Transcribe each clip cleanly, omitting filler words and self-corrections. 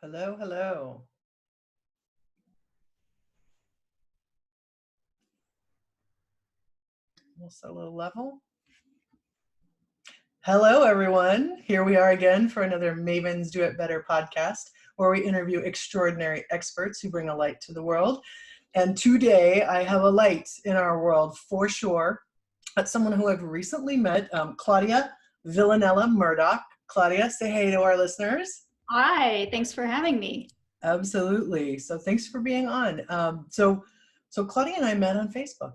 Hello, hello. We'll set a little level. Hello, everyone. Here we are again for another Maven's Do It Better podcast, where we interview extraordinary experts who bring a light to the world. And today I have a light in our world for sure. That's someone who I've recently met, Claudia Villanella Murdoch. Claudia, say hey to our listeners. Hi, thanks for having me. Absolutely. So thanks for being on. So Claudia and I met on Facebook.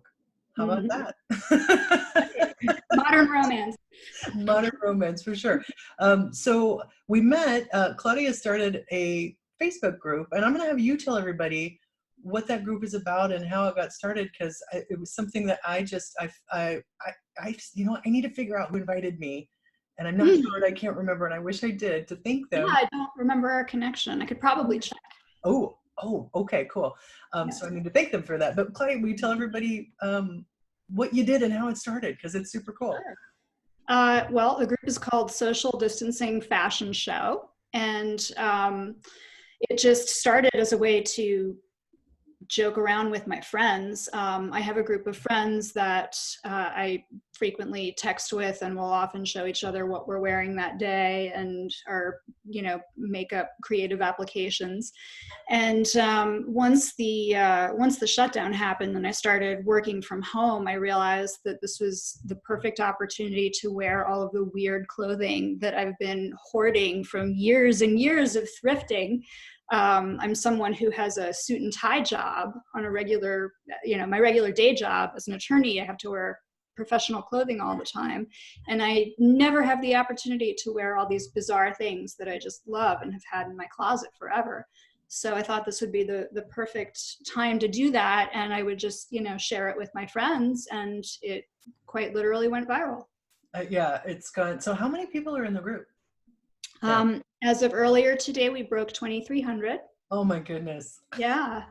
How about that? Modern romance. Modern romance for sure. So we met, Claudia started a Facebook group, and I'm going to have you tell everybody what that group is about and how it got started, because it was something that I need to figure out who invited me, and I'm not sure, and I can't remember, and I wish I did to thank them. Yeah, I don't remember our connection. I could probably check. Oh, okay, cool. So I need to thank them for that. But Claudia, will you tell everybody what you did and how it started? Because it's super cool. Sure. Well, the group is called Social Distancing Fashion Show, and it just started as a way to joke around with my friends. I have a group of friends that I frequently text with, and we'll often show each other what we're wearing that day and our, makeup creative applications. And once the shutdown happened and I started working from home, I realized that this was the perfect opportunity to wear all of the weird clothing that I've been hoarding from years and years of thrifting. I'm someone who has a suit and tie job on a regular, my regular day job as an attorney. I have to wear professional clothing all the time. And I never have the opportunity to wear all these bizarre things that I just love and have had in my closet forever. So I thought this would be the perfect time to do that. And I would just, share it with my friends, and it quite literally went viral. Yeah, it's gone. So how many people are in the group? As of earlier today, we broke 2,300. Oh my goodness. Yeah.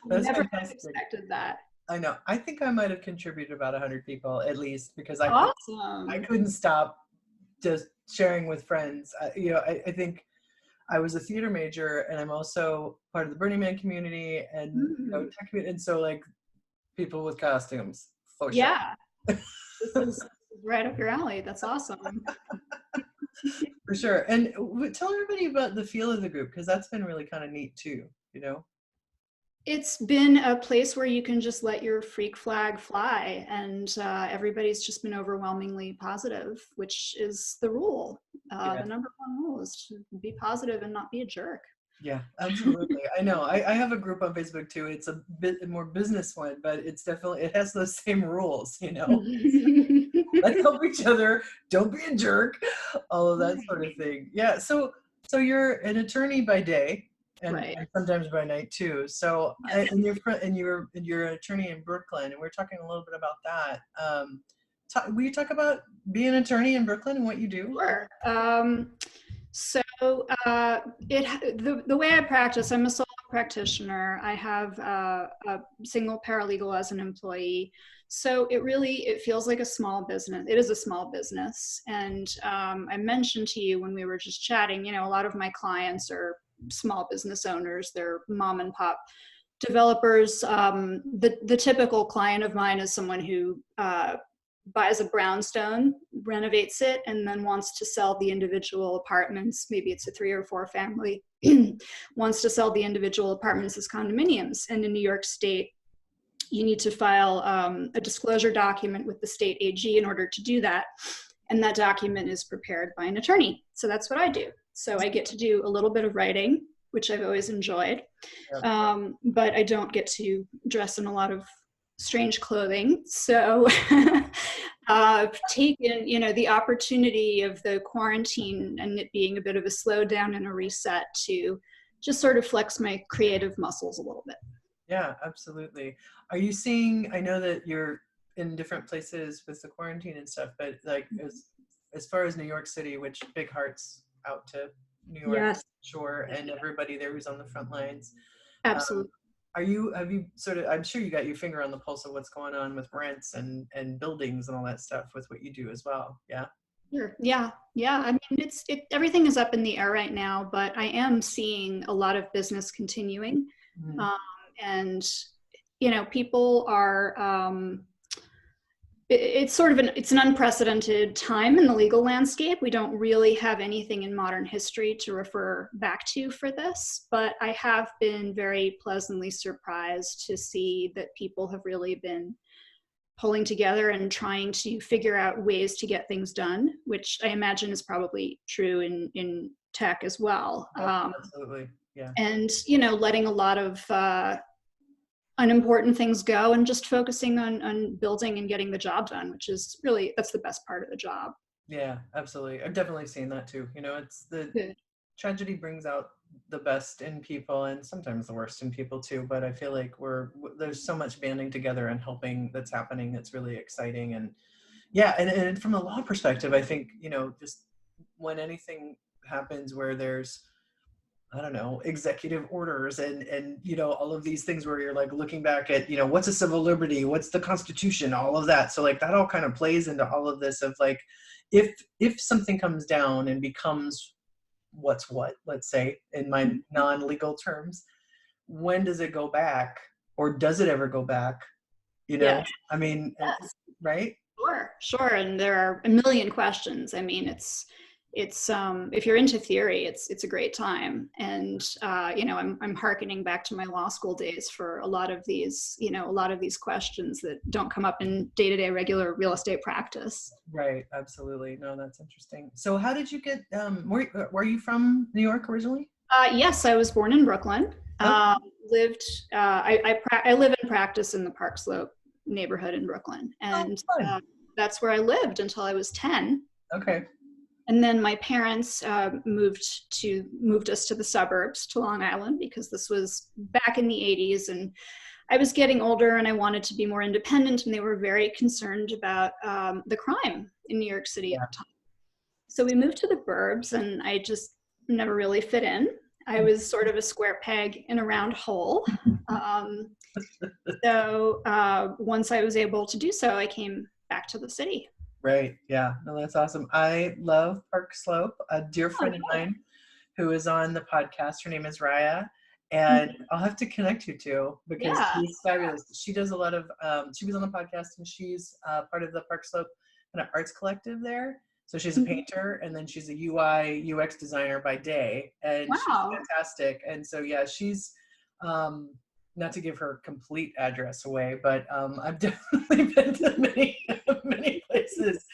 That's Never fantastic. expected that. I know. I think I might have contributed about 100 people at least, because I couldn't stop just sharing with friends. I think I was a theater major, and I'm also part of the Burning Man community and tech community, and so like people with costumes. Yeah. This is right up your alley. That's awesome. For sure. And tell everybody about the feel of the group, because that's been really kind of neat too, It's been a place where you can just let your freak flag fly, and everybody's just been overwhelmingly positive, which is the rule. The number one rule is to be positive and not be a jerk. Yeah, absolutely. I know. I have a group on Facebook too. It's a bit more business one, but it has those same rules, Let's help each other. Don't be a jerk. All of that sort of thing. Yeah. So you're an attorney by day, and sometimes by night too. So and you're an attorney in Brooklyn, and we're talking a little bit about that. Will you talk about being an attorney in Brooklyn and what you do? Sure. So the way I practice, I'm a solo practitioner. I have a single paralegal as an employee. So it feels like a small business. It is a small business. And I mentioned to you when we were just chatting, a lot of my clients are small business owners. They're mom and pop developers. The typical client of mine is someone who buys a brownstone, renovates it, and then wants to sell the individual apartments. Maybe it's a 3 or 4 family, wants to sell the individual apartments as condominiums. And in New York State, you need to file a disclosure document with the state AG in order to do that. And that document is prepared by an attorney. So that's what I do. So I get to do a little bit of writing, which I've always enjoyed, but I don't get to dress in a lot of strange clothing. So taken, the opportunity of the quarantine and it being a bit of a slowdown and a reset to just sort of flex my creative muscles a little bit. Yeah, absolutely. Are you seeing, I know that you're in different places with the quarantine and stuff, but like as far as New York City, which big hearts out to New York, sure, and everybody there who's on the front lines. Absolutely. Have you sort of, I'm sure you got your finger on the pulse of what's going on with rents and buildings and all that stuff with what you do as well. Yeah. Sure. Yeah. Yeah. I mean, everything is up in the air right now, but I am seeing a lot of business continuing. Mhm. Um, and, people are, it's sort of it's an unprecedented time in the legal landscape. We don't really have anything in modern history to refer back to for this, but I have been very pleasantly surprised to see that people have really been pulling together and trying to figure out ways to get things done, which I imagine is probably true in tech as well. Oh, absolutely. Yeah. And letting a lot of unimportant things go and just focusing on building and getting the job done, which is really, that's the best part of the job. Yeah, absolutely. I've definitely seen that too. It's the Good. tragedy brings out the best in people and sometimes the worst in people too. But I feel like there's so much banding together and helping that's happening that's really exciting. And yeah, and from a law perspective, I think, just when anything happens where there's, I don't know, executive orders and all of these things where you're like looking back at, what's a civil liberty, what's the Constitution, all of that. So like that all kind of plays into all of this of like, if something comes down and becomes what's what, let's say in my non-legal terms, when does it go back, or does it ever go back? Yeah. I mean, Yes. right? Sure. And there are a million questions. I mean, it's if you're into theory, it's a great time. And I'm hearkening back to my law school days for a lot of these questions that don't come up in day-to-day regular real estate practice. Right. Absolutely. No, that's interesting. So how did you get, were you from New York originally? Yes, I was born in Brooklyn. Oh, Lived. I live and practice in the Park Slope neighborhood in Brooklyn, and fun. that's where I lived until I was 10. Okay. And then my parents moved us to the suburbs, to Long Island, because this was back in the 80s, and I was getting older and I wanted to be more independent, and they were very concerned about the crime in New York City at Yeah. the time. So we moved to the burbs, and I just never really fit in. I was sort of a square peg in a round hole. Um, so once I was able to do so, I came back to the city. Right. Yeah. No, that's awesome. I love Park Slope. A dear friend of mine who is on the podcast, her name is Raya, and I'll have to connect you two because Yeah. she's fabulous. She does a lot of, she was on the podcast and she's part of the Park Slope kind of arts collective there. So she's a painter and then she's a UI UX designer by day, and she's Wow. fantastic. And so, yeah, she's, not to give her complete address away, but I've definitely been to many, many places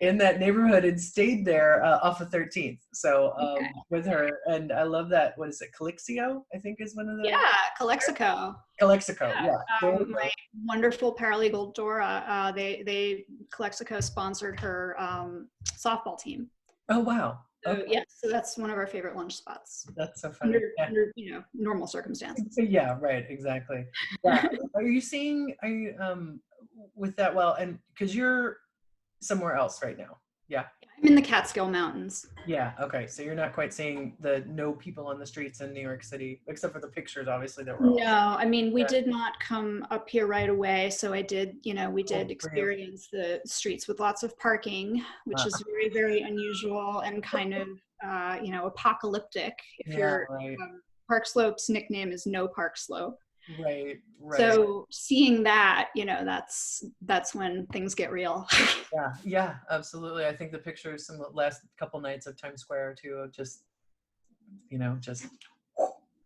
in that neighborhood and stayed there off of 13th. So Okay. with her, and I love that. What is it? Calixio, I think is one of the. Yeah, Calexico. Calexico, Yeah. yeah. My wonderful paralegal Dora, they Calexico sponsored her softball team. Oh wow. So Okay. yeah, so that's one of our favorite lunch spots. That's so funny. Under normal circumstances. Yeah, right, exactly. Yeah. Are you seeing, are you with that, well, and because you're somewhere else right now? Yeah. I'm in the Catskill Mountains. Yeah, okay. So you're not quite seeing the no people on the streets in New York City, except for the pictures, obviously, that were all. No, I mean, we Yeah. did not come up here right away. So we did Oh, for you. experience the streets with lots of parking, which is very, very unusual and kind of, apocalyptic. If Yeah, you're, right, Park Slope's nickname is No Park Slope. right, right. So seeing that, that's when things get real. Yeah, yeah, absolutely. I think the pictures some of the last couple nights of Times Square too, of just,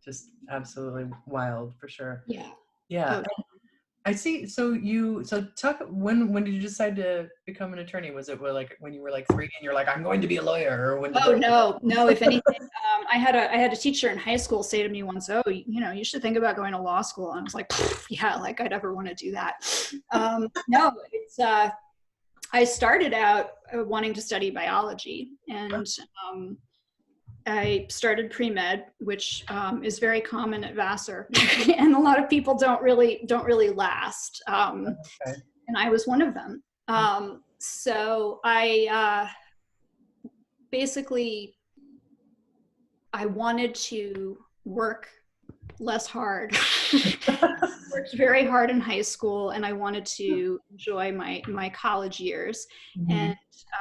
just absolutely wild for sure. Yeah. Yeah. Oh, I see. So talk, when did you decide to become an attorney? Was it like when you were like 3 and you're like, I'm going to be a lawyer, or when did that? no. If anything, I had a teacher in high school say to me once, "Oh, you should think about going to law school." And I was like, "Yeah, like I'd ever want to do that." No, it's. I started out wanting to study biology, and I started pre-med, which is very common at Vassar, and a lot of people don't really last. Okay. And I was one of them. So I basically I wanted to work less hard. Worked very hard in high school, and I wanted to enjoy my college years. Mhm.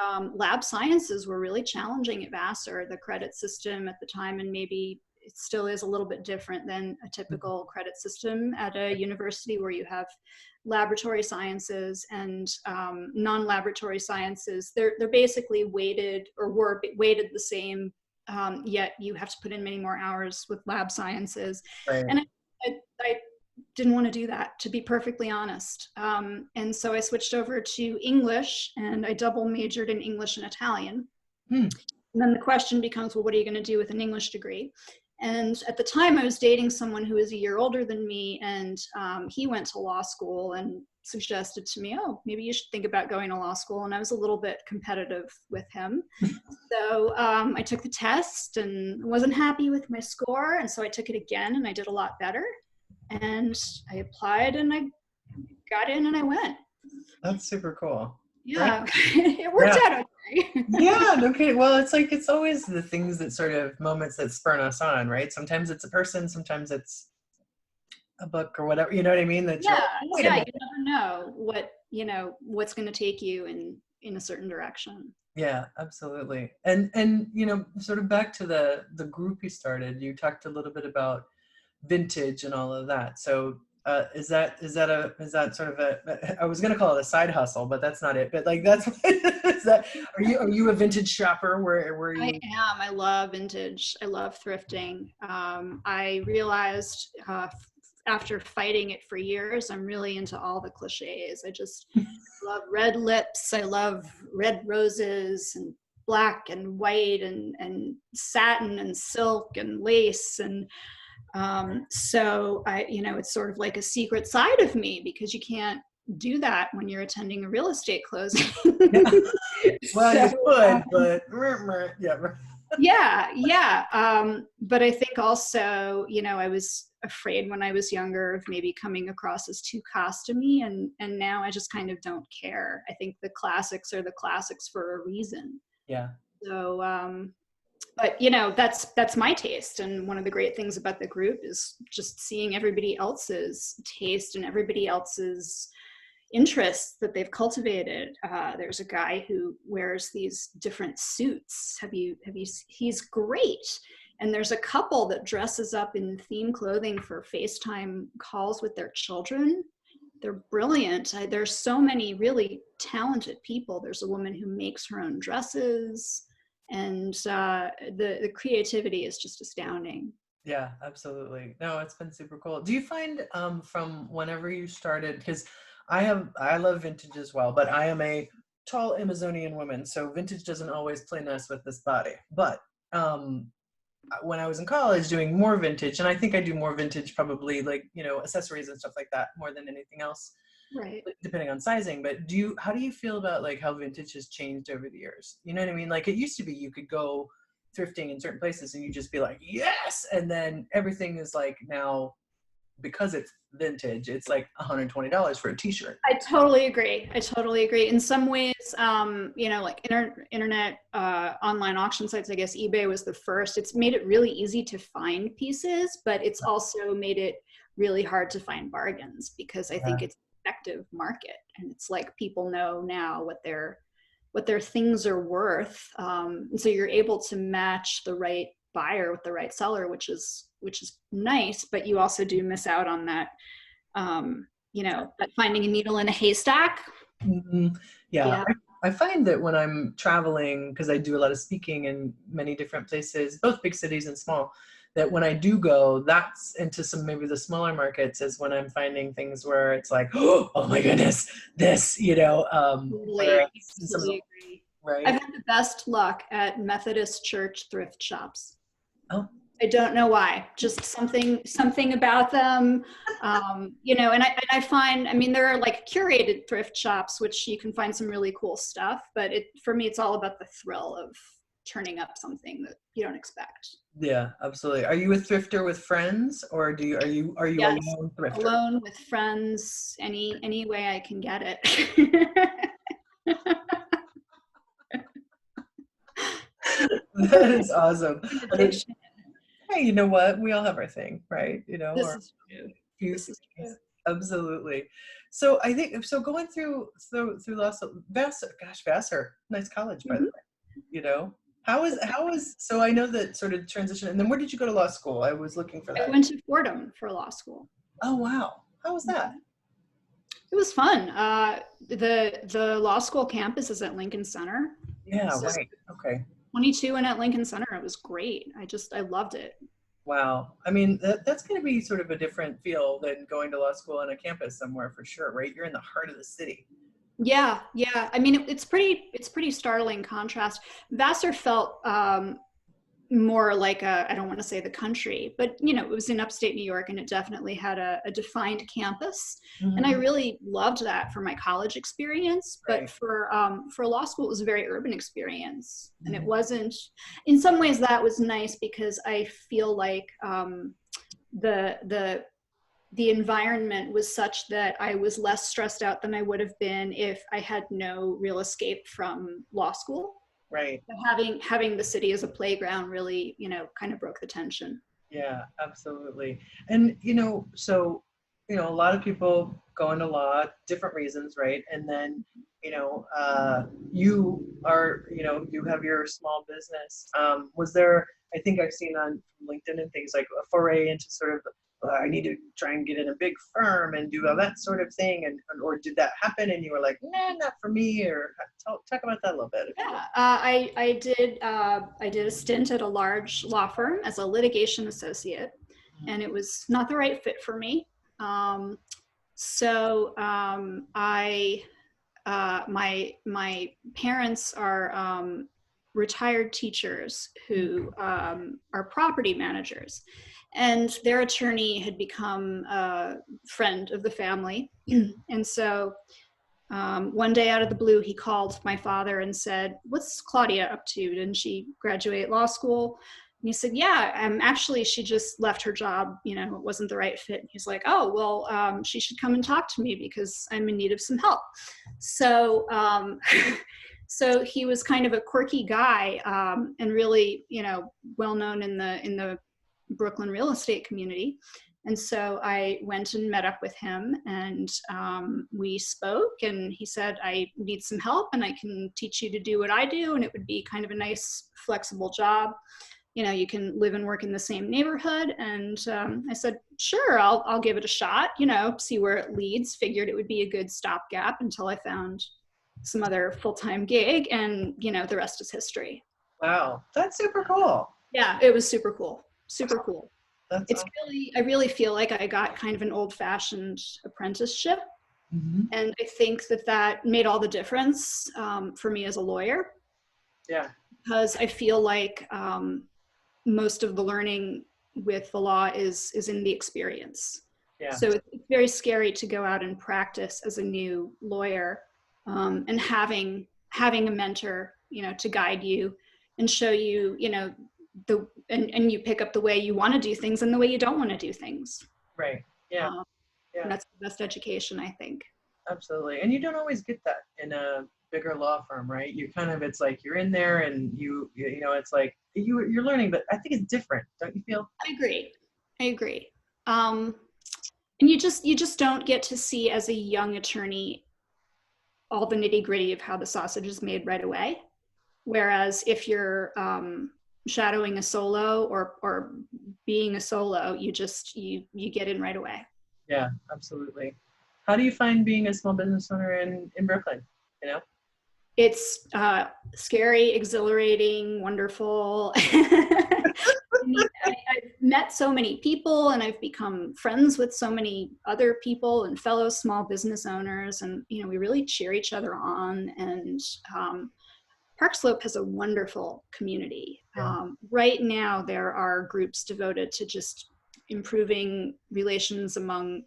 And lab sciences were really challenging at Vassar. The credit system at the time, and maybe it still is a little bit different than a typical credit system at a university where you have laboratory sciences and non-laboratory sciences. They're basically weighted, or were weighted the same, yet you have to put in many more hours with lab sciences. Right. And I didn't want to do that, to be perfectly honest. And so I switched over to English, and I double majored in English and Italian. Hmm. And then the question becomes, well, what are you going to do with an English degree? And at the time I was dating someone who was a year older than me, and he went to law school and suggested to me, oh, maybe you should think about going to law school. And I was a little bit competitive with him. So I took the test and wasn't happy with my score. And so I took it again, and I did a lot better. And I applied, and I got in, and I went. That's super cool. Yeah, right? It worked out okay. Yeah, okay. Well, it's like, it's always the things that sort of moments that spur us on, right? Sometimes it's a person, sometimes it's a book or whatever, you know what I mean? That Yeah, you never know what's going to take you in a certain direction. Yeah, absolutely. And sort of back to the group you started, you talked a little bit about vintage and all of that. So is that sort of I was going to call it a side hustle, but that's not it. But like, that's is that, are you a vintage shopper? Where you? I am. I love vintage. I love thrifting. I realized after fighting it for years, I'm really into all the cliches. I just love red lips. I love red roses and black and white and satin and silk and lace. And so it's sort of like a secret side of me, because you can't do that when you're attending a real estate closing. Yeah. Well, so, you could, but yeah. But I think also, I was afraid when I was younger of maybe coming across as too costumey, and now I just kind of don't care. I think the classics are the classics for a reason. Yeah. So, but that's my taste. And one of the great things about the group is just seeing everybody else's taste and everybody else's interests that they've cultivated. There's a guy who wears these different suits. He's great. And there's a couple that dresses up in theme clothing for FaceTime calls with their children. They're brilliant. There's so many really talented people. There's a woman who makes her own dresses, and the creativity is just astounding. Yeah, absolutely. No, it's been super cool. Do you find from whenever you started, because I love vintage as well, but I am a tall Amazonian woman, so vintage doesn't always play nice with this body. But when I was in college doing more vintage, and I think I do more vintage probably like, accessories and stuff like that more than anything else, right? Depending on sizing. But how do you feel about like how vintage has changed over the years? You know what I mean? Like, it used to be you could go thrifting in certain places and you just be like, yes, and then everything is like, now because it's vintage, it's like $120 for a t-shirt. I totally agree. In some ways, like internet online auction sites, I guess eBay was the first. It's made it really easy to find pieces, but it's also made it really hard to find bargains, because I think it's an effective market, and it's like people know now what their things are worth, and so you're able to match the right buyer with the right seller, which is nice. But you also do miss out on that, that finding a needle in a haystack. Mm-hmm. Yeah. I find that when I'm traveling, because I do a lot of speaking in many different places, both big cities and small, that when I do go, that's into some maybe the smaller markets, is when I'm finding things where it's like, oh my goodness, this, Totally agree. Right. I've had the best luck at Methodist church thrift shops. Oh. I don't know why, just something about them, and I find, there are like curated thrift shops, which you can find some really cool stuff, but for me, it's all about the thrill of turning up something that you don't expect. Yeah, absolutely. Are you a thrifter with friends, or are you Yes, a lone thrifter? Alone with friends, any way I can get it. That is awesome. Hey, you know what? We all have our thing, right? You know, This or is true. few This is true. things. Absolutely. So I think so going through law school, Vassar, gosh, Vassar, nice college by the Mhm. way. You know, how is so I know that sort of transition. And then where did you go to law school? I was looking for I that. went to Fordham for law school. Oh wow, how was that? It was fun. The law school campus is at Lincoln Center. Yeah, So right. Okay. 22 and at Lincoln Center, it was great. I loved it. Wow. I mean, that's going to be sort of a different feel than going to law school on a campus somewhere for sure, right? You're in the heart of the city. Yeah, yeah. I mean, it's pretty startling contrast. Vassar felt more like I don't want to say the country, but you know, it was in upstate New York and it definitely had a defined campus. And I Mhm. really loved that for my college experience. But Right. for law school, it was a very urban experience. And it Mhm. wasn't, in some ways that was nice because I feel like the, the, the environment was such that I was less stressed out than I would have been if I had no real escape from law school. Right. Having the city as a playground really, you know, kind of broke the tension. Yeah, absolutely. And so a lot of people go into law, different reasons, right? And then, you are, you have your small business. Was there, I think I've seen on LinkedIn and things like a foray into sort of, I need to try and get in a big firm and do all that sort of thing, or did that happen and you were like, nah, not for me, or talk about that a little bit if you Yeah, would. I did a stint at a large law firm as a litigation associate, and it was not the right fit for me. Um, I my parents are retired teachers who are property managers, and their attorney had become a friend of the family, and so one day out of the blue, he called my father and said, "What's Claudia up to? Didn't she graduate law school?" And he said, "Yeah, actually, she just left her job. You know, it wasn't the right fit." And he's like, "Oh, well, she should come and talk to me because I'm in need of some help." So, so he was kind of a quirky guy and really, you know, well known in the Brooklyn real estate community. And so I went and met up with him, and we spoke, and he said, "I need some help and I can teach you to do what I do. And it would be kind of a nice, flexible job. You know, you can live and work in the same neighborhood." And I said, "Sure, I'll give it a shot, you know, see where it leads." Figured it would be a good stopgap until I found some other full-time gig. And, you know, the rest is history. Wow, that's super cool. Yeah, it was super cool. Super cool. That's It's awesome. really, I really feel like I got kind of an old-fashioned apprenticeship, Mhm. and I think that made all the difference for me as a lawyer, Yeah, because I feel like most of the learning with the law is in the experience. yeah, So it's very scary to go out and practice as a new lawyer, and having a mentor, you know, to guide you and show you, you know, and you pick up the way you want to do things and the way you don't want to do things. right. Yeah, Um, and yeah, that's the best education, I think. absolutely. And you don't always get that in a bigger law firm, right? You kind of, it's like you're in there and it's like you're learning, but I think it's different, don't you feel? I agree. I agree. Um, and you just don't get to see as a young attorney all the nitty gritty of how the sausage is made right away. Whereas if you're shadowing a solo or being a solo, you get in right away. Yeah, absolutely. How do you find being a small business owner in Brooklyn? You know? It's scary, exhilarating, wonderful. I've met so many people and I've become friends with so many other people and fellow small business owners. And, you know, we really cheer each other on. And Park Slope has a wonderful community. Yeah. Right now, there are groups devoted to just improving relations among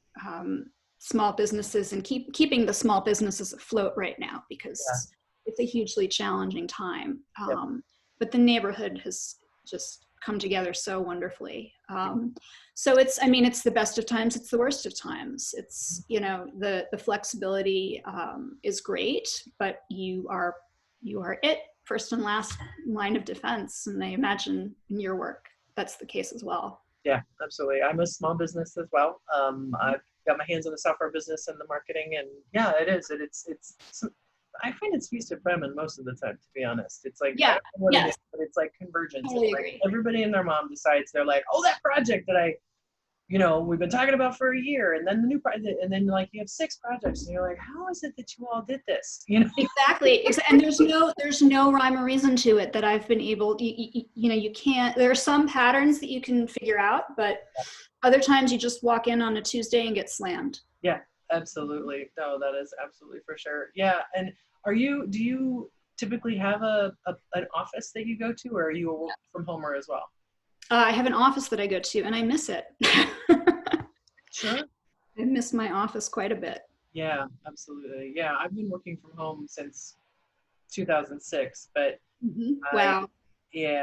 small businesses and keeping the small businesses afloat right now, Yeah. because it's a hugely challenging time. Yep. But the neighborhood has just come together so wonderfully. So I mean, it's the best of times, it's the worst of times. It's, you know, the flexibility is great, but you are it first and last line of defense, and I imagine in your work. that's the case as well. Yeah, absolutely. I'm a small business as well. I've got my hands in the software business and the marketing, and yeah, it is. It's I find it's feast or famine most of the time, to be honest. It's like, I Yeah. don't know what it Yes. is, but it's like convergence. Totally It's like agree. everybody and their mom decides, they're like, oh, that project that we've been talking about for a year, and then the new project, and then like you have 6 projects, and you're like, how is it that you all did this? Exactly. And there's no rhyme or reason to it that I've been able, you can't, there are some patterns that you can figure out, but other times you just walk in on a Tuesday and get slammed. Yeah, absolutely. No, that is absolutely for sure. Yeah, and do you typically have an office that you go to, or are you a work from homer as well? I have an office that I go to and I miss it. Sure. I miss my office quite a bit. Yeah, absolutely. Yeah, I've been working from home since 2006, but Wow.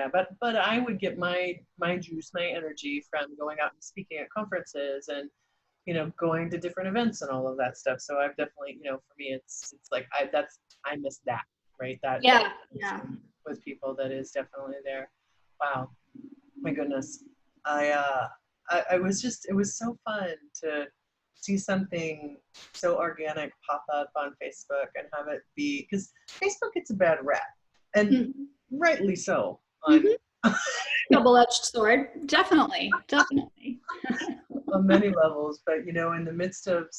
but I would get my juice, my energy from going out and speaking at conferences and going to different events and all of that stuff. So I've definitely, for me, it's like I miss that, right? That Yeah. with people, that is definitely there. Wow, my goodness. I was it was so fun to see something so organic pop up on Facebook and have it be, because Facebook gets a bad rap, and rightly so. Double-edged sword. Definitely. On many levels, but in the midst of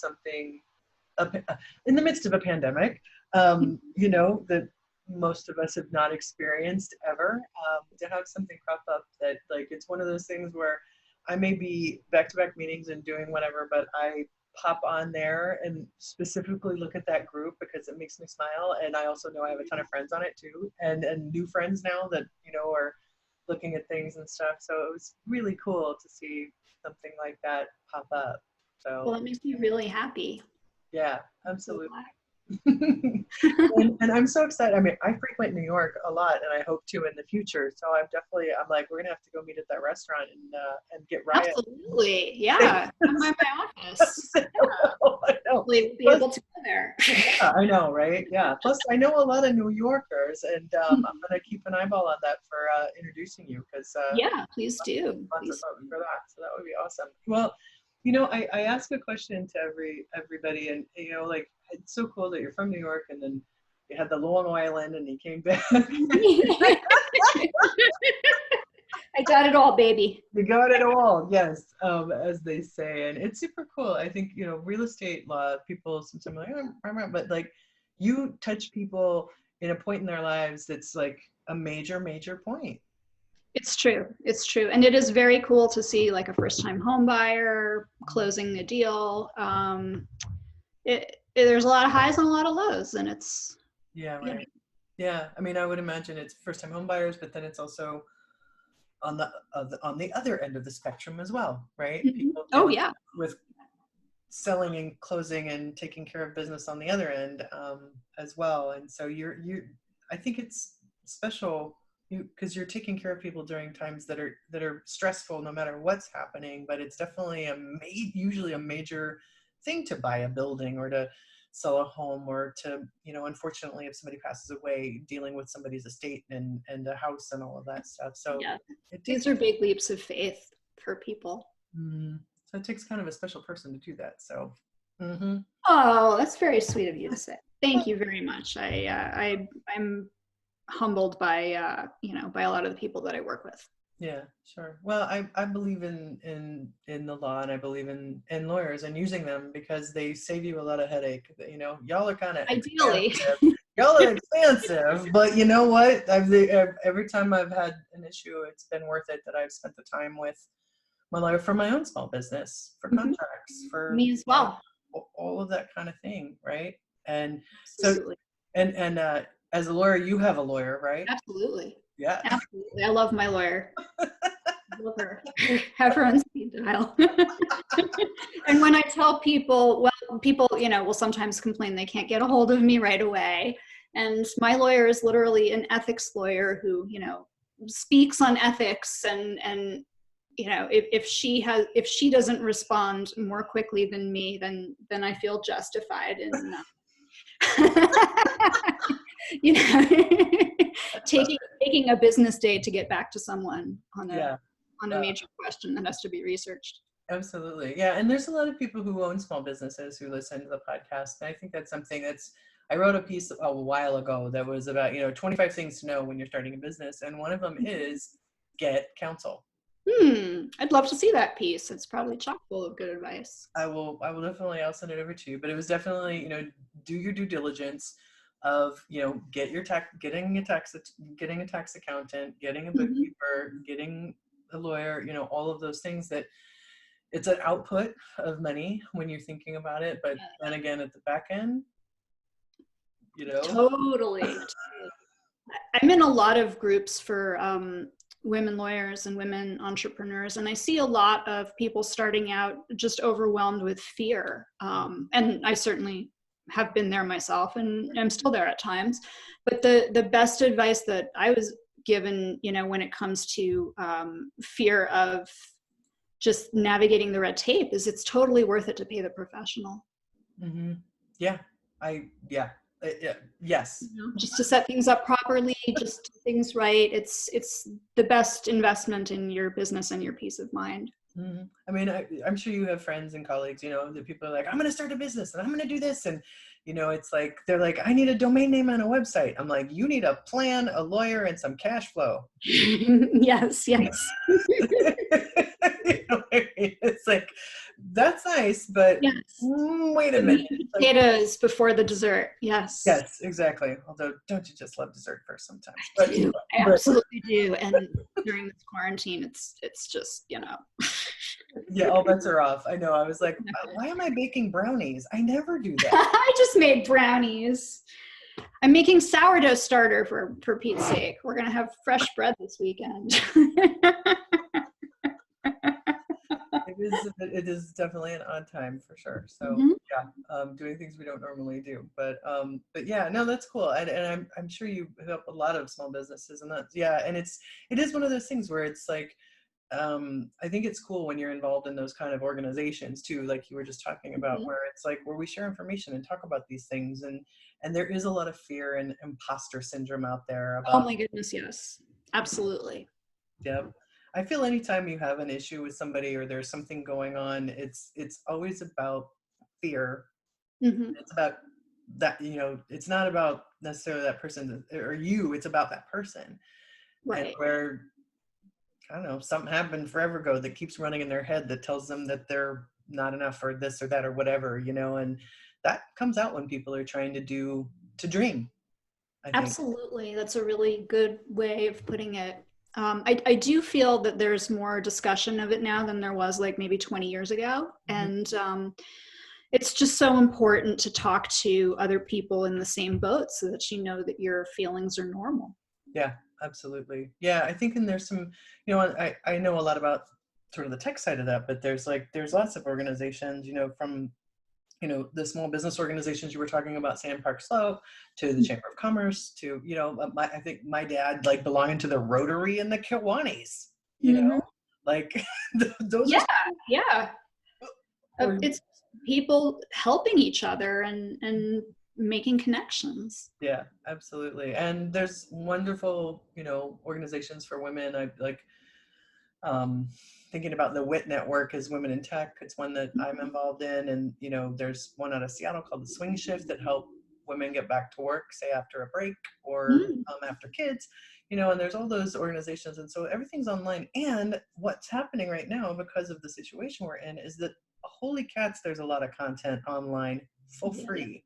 in the midst of a pandemic, that most of us have not experienced ever, to have something crop up that, like, it's one of those things where I may be back-to-back meetings and doing whatever, but I pop on there and specifically look at that group because it makes me smile, and I also know I have a ton of friends on it too, and new friends now that are looking at things and stuff. So it was really cool to see something like that pop up. So Well, it makes me really happy. yeah, absolutely. and I'm so excited. I mean, I frequent New York a lot, and I hope to in the future. So I'm like, we're gonna have to go meet at that restaurant and get Riot. Absolutely, yeah. Come by my office. Yeah. I know. We'll be able to go there. Yeah, I know, right? Yeah. Plus, I know a lot of New Yorkers, and I'm gonna keep an eyeball on that for introducing you, because yeah, please do. Lots of fun for that. So that would be awesome. Well, I ask a question to everybody, and like, it's so cool that you're from New York, and then you had the Long Island, and you came back. I got it all, baby. You got it all, yes, as they say, and it's super cool. I think real estate law, people sometimes are like, but like, you touch people in a point in their lives that's like a major point. It's true. And it is very cool to see like a first-time home buyer closing a deal. There's a lot of highs and a lot of lows, and it's right. Yeah, I mean, I would imagine it's first-time home buyers, but then it's also on the other end of the spectrum as well, right? People with selling and closing and taking care of business on the other end, as well. And so I think it's special, because you're taking care of people during times that are stressful, no matter what's happening. But it's definitely usually a major thing to buy a building or to sell a home, or to unfortunately, if somebody passes away, dealing with somebody's estate and a house and all of that stuff. So these are big leaps of faith for people. So it takes kind of a special person to do that. So oh, that's very sweet of you to say. Thank you very much. I'm humbled by by a lot of the people that I work with. Yeah, sure. Well, I believe in the law, and I believe in lawyers and using them, because they save you a lot of headache. Y'all are kind of ideally y'all are expensive, but you know what? Every time I've had an issue, it's been worth it that I've spent the time with my lawyer for my own small business, for contracts, for me as well, all of that kind of thing, right? And absolutely. So and as a lawyer, you have a lawyer, right? Absolutely. Yeah. Absolutely. I love my lawyer. I love her. Have her on speed dial. And when I tell people, people, will sometimes complain they can't get a hold of me right away. And my lawyer is literally an ethics lawyer who, speaks on ethics, and if she doesn't respond more quickly than me, then I feel justified in taking a business day to get back to someone on on a major question that has to be researched. Absolutely. Yeah. And there's a lot of people who own small businesses who listen to the podcast. And I think that's something I wrote a piece a while ago that was about, 25 things to know when you're starting a business. And one of them is get counsel. I'd love to see that piece. It's probably chock full of good advice. I'll definitely, I'll send it over to you, but it was definitely, do your due diligence of, getting a tax accountant, getting a bookkeeper, getting a lawyer, all of those things that it's an output of money when you're thinking about it. But then again, at the back end, Totally. I'm in a lot of groups for women lawyers and women entrepreneurs, and I see a lot of people starting out just overwhelmed with fear. And I certainly have been there myself, and I'm still there at times. But the best advice that I was given, when it comes to fear of just navigating the red tape, is it's totally worth it to pay the professional. Mm-hmm. Yeah. Yes. Just to set things up properly, just do things right. It's the best investment in your business and your peace of mind. Mm-hmm. I mean, I'm sure you have friends and colleagues, that people are like, I'm going to start a business and I'm going to do this. And, it's like, they're like, I need a domain name and a website. I'm like, you need a plan, a lawyer, and some cash flow. Yes. It's like, that's nice, but yes. Wait a minute. Potatoes before the dessert. Yes. Yes, exactly. Although, don't you just love dessert first sometimes? I absolutely do. And during this quarantine, it's just, Yeah, all bets are off. I know. I was like, why am I baking brownies? I never do that. I just made brownies. I'm making sourdough starter for Pete's sake. We're going to have fresh bread this weekend. It is definitely an odd time for sure. So doing things we don't normally do, but yeah, no, that's cool. And I'm sure you help a lot of small businesses, and and it is one of those things where it's like, I think it's cool when you're involved in those kind of organizations too, like you were just talking about, where it's like, where we share information and talk about these things, and there is a lot of fear and imposter syndrome out there about, oh my goodness, yes, absolutely. Yep. I feel anytime you have an issue with somebody or there's something going on, it's always about fear. It's about that, it's not about necessarily that person or you, it's about that person. Right. And where, I don't know, something happened forever ago that keeps running in their head that tells them that they're not enough or this or that or whatever, and that comes out when people are trying to dream. I think. Absolutely. That's a really good way of putting it. I do feel that there's more discussion of it now than there was like maybe 20 years ago. And it's just so important to talk to other people in the same boat so that you know that your feelings are normal. Yeah, absolutely. Yeah, I think, and there's some, I know a lot about sort of the tech side of that, but there's lots of organizations, from the small business organizations you were talking about, Sand Park Slope, to the Chamber of Commerce, to, I think my dad, like, belonging to the Rotary and the Kiwanis, like, those are. Yeah. It's people helping each other and making connections. Yeah, absolutely. And there's wonderful, organizations for women. I like, thinking about the WIT network as Women in Tech. It's one that I'm involved in. And, there's one out of Seattle called the Swing Shift that help women get back to work, say after a break or after kids, and there's all those organizations. And so everything's online. And what's happening right now, because of the situation we're in, is that holy cats, there's a lot of content online for free.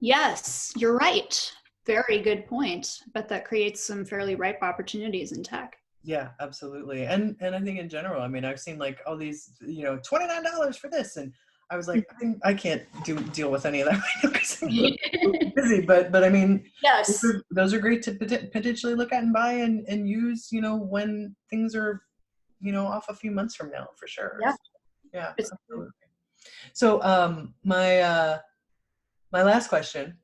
Yes, you're right. Very good point. But that creates some fairly ripe opportunities in tech. Yeah, absolutely. And I think in general, I mean, I've seen like all these, $29 for this. And I was like, I can't deal with any of that right now because I'm busy. But I mean, yes, those are great to potentially look at and buy and use, when things are, off a few months from now, for sure. Yeah, absolutely. So my last question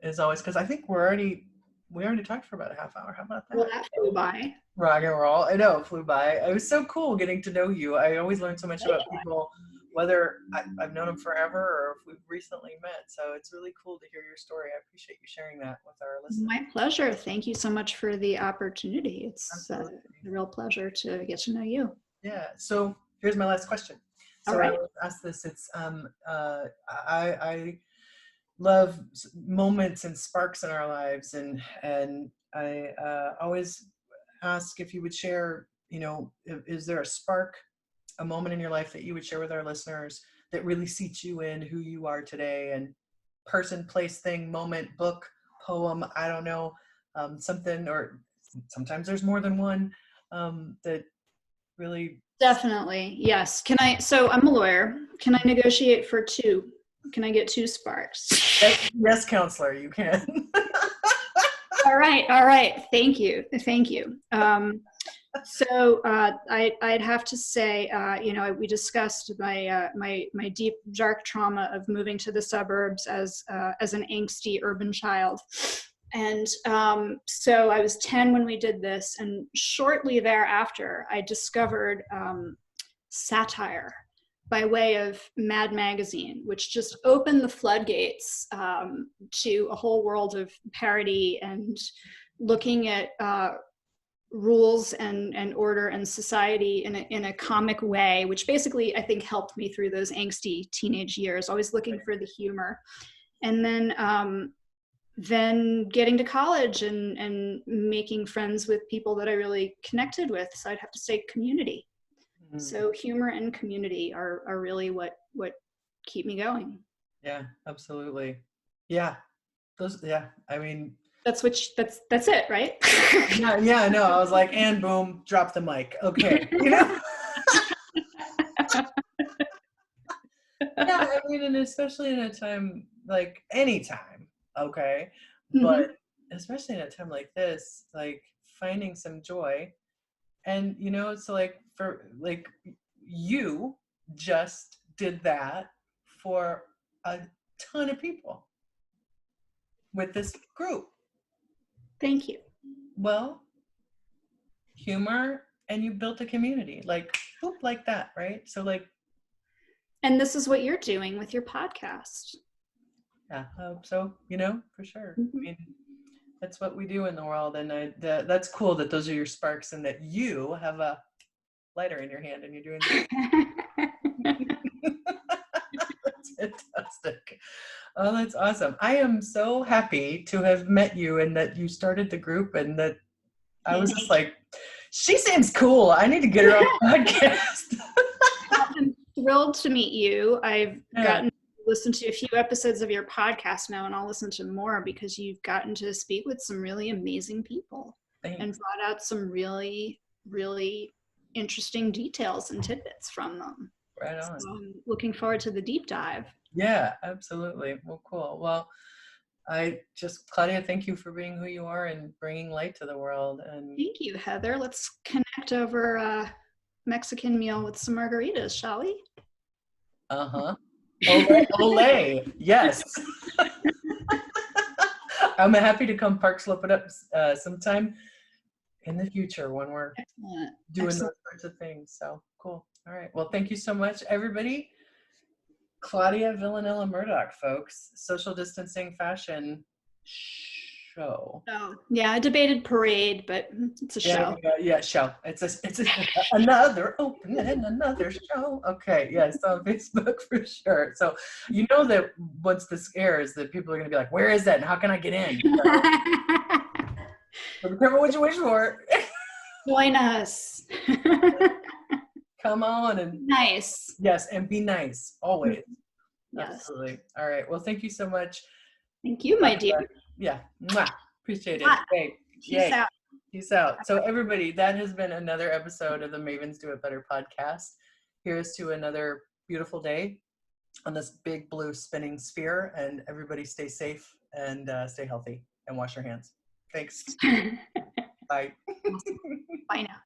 is always, because I think we already talked for about a half hour. How about that? Well, that flew by. Rock and roll. I know, it flew by. It was so cool getting to know you. I always learn so much about people whether I've known him forever or if we've recently met. So it's really cool to hear your story. I appreciate you sharing that with our listeners. My pleasure. Thank you so much for the opportunity. It's a real pleasure to get to know you. Yeah. So here's my last question. So All right. I was asked this. It's I love moments and sparks in our lives, and I always ask if you would share. You know, is there a spark, a moment in your life that you would share with our listeners that really seats you in who you are today? And person, place, thing, moment, book, poem, I don't know, something, or sometimes there's more than one, that really. Definitely. Yes. So I'm a lawyer. Can I negotiate for two? Can I get two sparks? Yes, counselor, you can. All right. Thank you. So I'd have to say, we discussed my deep, dark trauma of moving to the suburbs as an angsty urban child. And so I was 10 when we did this. And shortly thereafter, I discovered satire by way of Mad Magazine, which just opened the floodgates to a whole world of parody and looking at rules and order and society in a comic way, which basically I think helped me through those angsty teenage years, always looking for the humor. And then getting to college and making friends with people that I really connected with. So I'd have to say community. Mm-hmm. So humor and community are really what keep me going. Yeah, absolutely. Yeah. I mean, that's it, right? yeah, no, I was like, and boom, drop the mic. Okay. You know? Yeah, I mean, and especially in a time like any time, okay? Mm-hmm. But especially in a time like this, like finding some joy. And, you know, it's like you just did that for a ton of people with this group. Thank you. Well, humor, and you built a community like that, right? So like, and this is what you're doing with your podcast. Yeah, so, you know, for sure. Mm-hmm. I mean, that's what we do in the world, and that's cool that those are your sparks and that you have a lighter in your hand and you're doing That's fantastic. Oh, that's awesome. I am so happy to have met you and that you started the group, and that I was just like, she seems cool. I need to get her on the podcast. I'm thrilled to meet you. I've gotten to listen to a few episodes of your podcast now, and I'll listen to more because you've gotten to speak with some really amazing people. Thanks. And brought out some really, really interesting details and tidbits from them. Right on. So I'm looking forward to the deep dive. Yeah, absolutely. Well, cool. Well, Claudia, thank you for being who you are and bringing light to the world. And thank you, Heather. Let's connect over a Mexican meal with some margaritas, shall we? Uh-huh. Olé. Yes. I'm happy to come park slope it up sometime in the future when we're doing those sorts of things. So cool. All right. Well, thank you so much, everybody. Claudia Villanella Murdoch, folks. Social distancing fashion show. Oh, yeah, a debated parade, but it's a show. Yeah, show. It's another open and another show. Okay, yes, on Facebook for sure. So you know that once this airs, that people are going to be like, "Where is that? And how can I get in?" So be careful what you wish for. Join us. Come on and nice. Yes, and be nice always. Yes. Absolutely. All right. Well, thank you so much. Thank you, my dear. Yeah. Mwah. Appreciate it. Hey. Peace out. Peace out. So everybody, that has been another episode of the Mavens Do It Better podcast. Here's to another beautiful day on this big blue spinning sphere, and everybody stay safe and stay healthy and wash your hands. Thanks. Bye. Bye now.